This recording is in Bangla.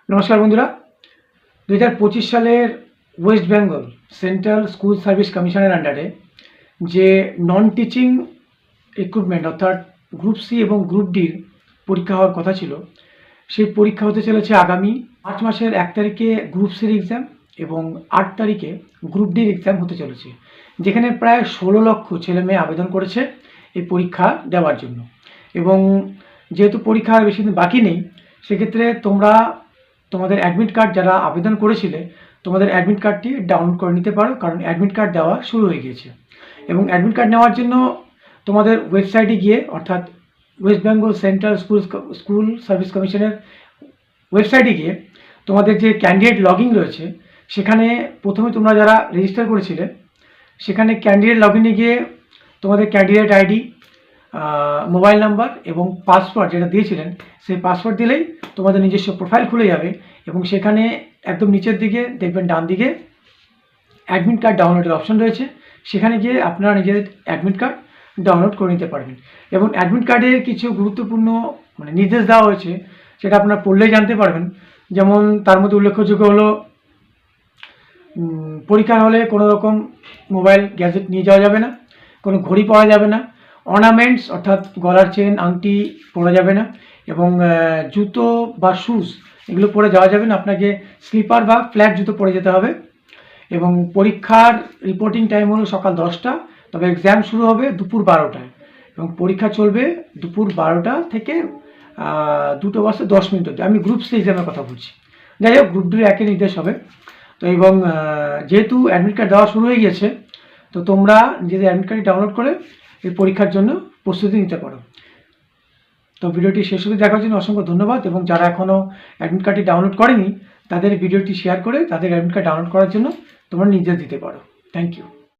নমস্কার বন্ধুরা। 2025 সালের West Bengal central school service কমিশনের আন্ডারে যে নন টিচিং রিক্রুটমেন্ট অর্থাৎ গ্রুপ সি এবং গ্রুপ ডির পরীক্ষা হওয়ার কথা ছিল, সেই পরীক্ষা হতে চলেছে আগামী মার্চ মাসের 1 তারিখে গ্রুপ সির এক্সাম এবং 8 তারিখে গ্রুপ ডির এক্সাম হতে চলেছে, যেখানে প্রায় 16 লক্ষ ছেলে মেয়ে আবেদন করেছে এই পরীক্ষা দেওয়ার জন্য। এবং যেহেতু পরীক্ষা আর বেশি দিন বাকি নেই, সেক্ষেত্রে তোমরা তোমাদের অ্যাডমিট কার্ড যারা আবেদন করেছিলে তোমাদের অ্যাডমিট কার্ডটি ডাউনলোড করে নিতে পারো, কারণ অ্যাডমিট কার্ড দেওয়া শুরু হয়ে গিয়েছে। এবং অ্যাডমিট কার্ড নেওয়ার জন্য তোমাদের ওয়েবসাইটে গিয়ে, অর্থাৎ West Bengal central school service কমিশনের ওয়েবসাইটে গিয়ে তোমাদের যে ক্যান্ডিডেট লগইন রয়েছে, সেখানে প্রথমে তোমরা যারা রেজিস্টার করেছিলে সেখানে ক্যান্ডিডেট লগইনে গিয়ে তোমাদের ক্যান্ডিডেট আইডি, মোবাইল নাম্বার এবং পাসওয়ার্ড যেটা দিয়েছিলেন সেই পাসওয়ার্ড দিলেই তোমাদের নিজস্ব প্রোফাইল খুলে যাবে। এবং সেখানে একদম নিচের দিকে দেখবেন ডান দিকে অ্যাডমিট কার্ড ডাউনলোডের অপশন রয়েছে, সেখানে গিয়ে আপনারা নিজেদের অ্যাডমিট কার্ড ডাউনলোড করে নিতে পারবেন। এবং অ্যাডমিট কার্ডের কিছু গুরুত্বপূর্ণ নির্দেশ দেওয়া হয়েছে, সেটা আপনারা পড়লেই জানতে পারবেন। যেমন তার মধ্যে উল্লেখযোগ্য হলো, পরীক্ষার হলে কোনো রকম মোবাইল গ্যাজেট নিয়ে যাওয়া যাবে না, কোনো ঘড়ি পরা যাবে না, অর্নামেন্টস অর্থাৎ গলার চেন আংটি পরা যাবে না, এবং জুতো বা শুজ এগুলো পরে যাওয়া যাবে না, আপনাকে স্লিপার বা ফ্ল্যাট জুতো পরে যেতে হবে। এবং পরীক্ষার রিপোর্টিং টাইম হলো সকাল 10টা, তবে এক্সাম শুরু হবে দুপুর 12টায় এবং পরীক্ষা চলবে দুপুর 12টা থেকে 2:10 অবধি। আমি গ্রুপ সি এক্সামের কথা বলছি। যাই হোক, গ্রুপ ডি একই নির্দেশ হবে। তো এবং যেহেতু অ্যাডমিট কার্ড দেওয়া শুরু হয়ে গিয়েছে, তো তোমরা নিজেদের অ্যাডমিট কার্ডটি ডাউনলোড করে এই পরীক্ষার জন্য প্রস্তুতি নিতে পারো। তো ভিডিওটি শেষ অবধি দেখার জন্য অসংখ্য ধন্যবাদ। এবং যারা এখনও অ্যাডমিট কার্ডটি ডাউনলোড করেনি তাদের ভিডিওটি শেয়ার করে তাদের অ্যাডমিট কার্ড ডাউনলোড করার জন্য তোমরা নির্দেশ দিতে পারো। Thank you.